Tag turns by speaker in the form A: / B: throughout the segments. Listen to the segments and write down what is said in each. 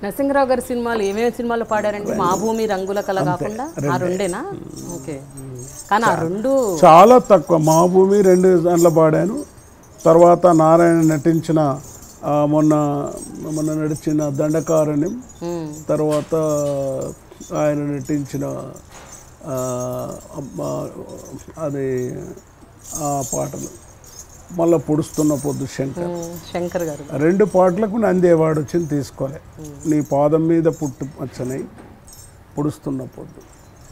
A: నరసింహరావు గారి సినిమాలు ఏమేమి సినిమాలు పాడారండి? మా భూమి రంగుల కళ కాకుండా ఆ రెండేనా? ఓకే. కానీ ఆ రెండు
B: చాలా తక్కువ. మా భూమి 2 దాంట్లో పాడాను. తర్వాత నారాయణ నటించిన మొన్న నడిచిన దండకారణ్యం, తర్వాత ఆయన నటించిన అది ఆ పాటలు, మళ్ళీ పొడుస్తున్న పొద్దు
A: శంకర్ గారు
B: 2 పాటలకు నంది అవార్డు వచ్చింది, తీసుకోలే. నీ పాదం మీద పుట్టు వచ్చనై, పొడుస్తున్న పొద్దు.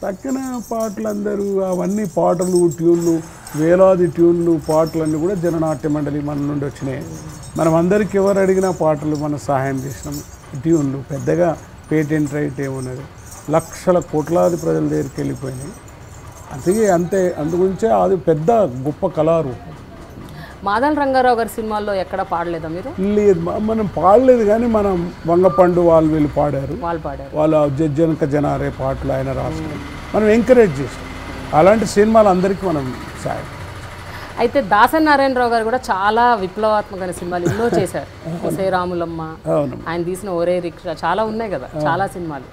B: తక్కిన పాటలు అందరూ అవన్నీ పాటలు, ట్యూన్లు, వేలాది ట్యూన్లు, పాటలన్నీ కూడా జననాట్య మండలి మన నుండి వచ్చినాయి. మనం అందరికి ఎవరు అడిగినా పాటలు మనం సహాయం చేసినాం. ట్యూన్లు పెద్దగా పేటెంట్ రైట్ ఏమున్నది, లక్షల కోట్లాది ప్రజల దగ్గరికి వెళ్ళిపోయినాయి. అంతే. అందుగురించే అది పెద్ద గొప్ప కళారూపం.
A: మాదల రంగారావు గారి సినిమాల్లో ఎక్కడ పాడలేదా మీరు?
B: లేదు, మనం పాడలేదు. కానీ మనం వంగపండు వీళ్ళు పాడారు. వాళ్ళ జనక జనారే పాటలు ఆయన రాసినారు. మనం ఎంకరేజ్ చేసాం. అలాంటి సినిమాలు అందరికీ మనం సాయం.
A: అయితే దాసరి నారాయణరావు గారు కూడా చాలా విప్లవాత్మకమైన సినిమాలు ఎన్నో చేశారు. శ్రీరాములమ్మ, ఆయన తీసిన ఒరే రిక్షా, చాలా ఉన్నాయి కదా, చాలా సినిమాలు.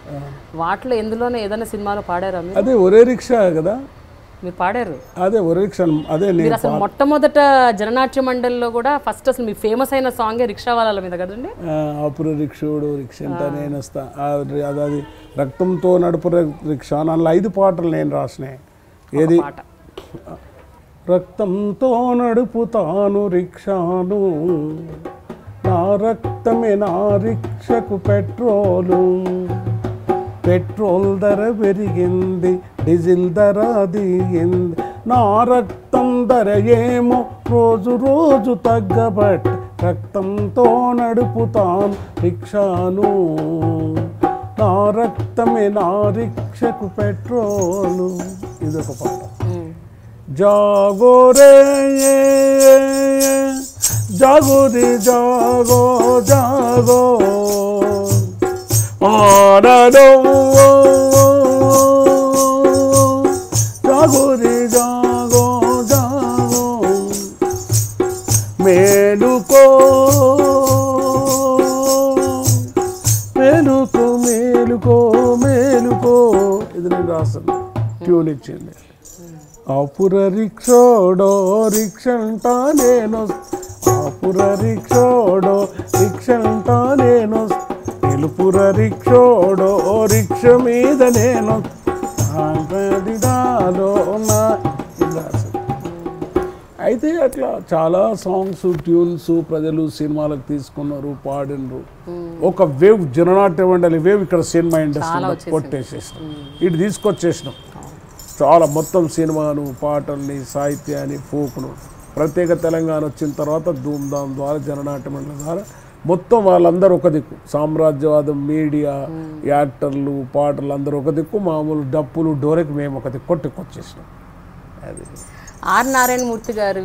A: వాటిలో ఎందులోనే ఏదైనా సినిమాలో పాడారా మీరు?
B: అదే ఒరే రిక్షా కదా
A: మీరు పాడారు.
B: అదే ఒరే రిక్షా. అదే
A: మీరు అసలు మొట్టమొదట జననాట్య మండలిలో కూడా ఫస్ట్ అసలు మీ ఫేమస్ అయిన సాంగే రిక్షా వాళ్ళ మీద కదండి.
B: అప్పుడు రిక్షోడు రిక్షంట నేను వస్తా, అది రక్తంతో నడుపు రిక్షా, అందులో 5 పాటలు నేను రాసినాయి. ఏది? రక్తంతో నడుపుతాను రిక్షాను, నా రక్తమే నా రిక్షకు పెట్రోలు, పెట్రోల్ ధర పెరిగింది, డీజిల్ ధర దిగింది, నా రక్తం ధర ఏమో రోజు రోజు తగ్గబట్, రక్తంతో నడుపుతాను రిక్షాను, నా రక్తమే నా రిక్షకు పెట్రోలు. ఇదొక పాట. జాగో రే జాగో రే జాగో జాగో ఆడో జాగో రే జాగో జాగో మేలుకో మేలుకో మేలుకో మేలుకో. ఇది నేను రాస్తాను, ట్యూన్ ఇచ్చింది. ఆపుర రిక్షోడో రిక్షంటా నేను, ఆపుర రిక్షోడో రిక్షంటా నేను, తెలుపుర రిక్షోడో రిక్ష మీద నేను. అయితే అట్లా చాలా సాంగ్స్, ట్యూన్స్ ప్రజలు సినిమాలకు తీసుకున్నారు, పాడినరు. ఒక వేవ్, జననాట్య మండలి వేవ్ ఇక్కడ సినిమా ఇండస్ట్రీలో కొట్టేసేసినాం, ఇటు తీసుకొచ్చేసినాం. చాలా మొత్తం సినిమాను, పాటల్ని, సాహిత్యాన్ని, ఫోక్ను. ప్రత్యేక తెలంగాణ వచ్చిన తర్వాత ధూమ్ధామ్ ద్వారా, జననాట్య మండలి ద్వారా మొత్తం వాళ్ళందరూ ఒక దిక్కు, సామ్రాజ్యవాదం, మీడియా, యాక్టర్లు, పాటలు అందరూ ఒక దిక్కు, మామూలు డప్పులు, డోరెకి మేము ఒక దిక్కు కొట్టుకొచ్చేసినాం. అది
A: ఆర్ నారాయణమూర్తి గారు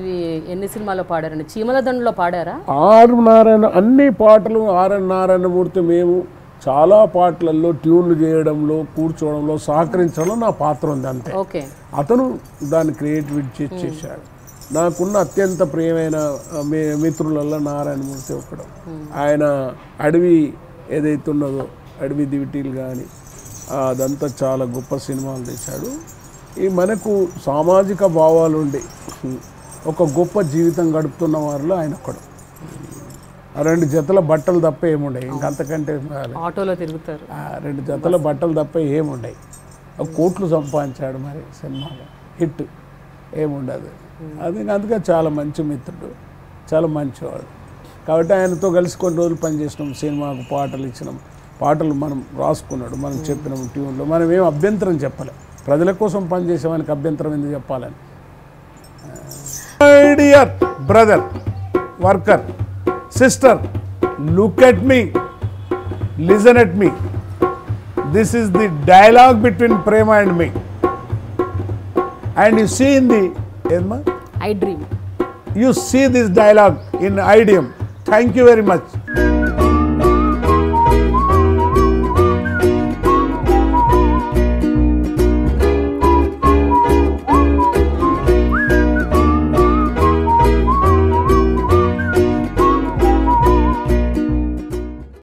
A: ఎన్ని సినిమాలో పాడారండి? చీమల దండులో పాడారా?
B: ఆర్ నారాయణ అన్ని పాటలు, ఆర్ నారాయణమూర్తి మేము చాలా పాటలలో ట్యూన్లు చేయడంలో, కూర్చోవడంలో, సహకరించడంలో నా పాత్ర ఉంది అంతే.
A: ఓకే.
B: అతను దాన్ని క్రియేటివిటీ చేశాడు. నాకున్న అత్యంత ప్రియమైన మిత్రులలో నారాయణమూర్తి ఒకడు. ఆయన అడవి ఏదైతే ఉన్నదో, అడవి దివిటీలు కానీ అదంతా చాలా గొప్ప సినిమాలు తీశాడు. ఈ మనకు సామాజిక భావాలు ఉండి ఒక గొప్ప జీవితం గడుపుతున్న వారిలో ఆయన ఒకడు. 2 జతల బట్టలు తప్ప ఏముండయి, ఇంకంతకంటే
A: ఆటోలో తిరుగుతారు.
B: 2 జతల బట్టలు తప్ప ఏముండయి. కోట్లు సంపాదించాడు మరి సినిమాలో, హిట్ ఏముండదు. అది అందుకే చాలా మంచి మిత్రుడు, చాలా మంచివాడు. కాబట్టి ఆయనతో కలిసి కొన్ని రోజులు పనిచేసినాం, సినిమాకు పాటలు ఇచ్చినాం, పాటలు మనం రాసుకున్నాడు, మనం చెప్పినాం ట్యూన్లో. మనం ఏం అభ్యంతరం చెప్పలే, ప్రజల కోసం పనిచేసేవానికి అభ్యంతరం ఎందుకు చెప్పాలని. My dear brother, worker, sister, look at me, listen at me. This is the dialogue between Prema and me. And you see in the
A: I Dream.
B: You see this dialogue in Idiom. Thank you very much.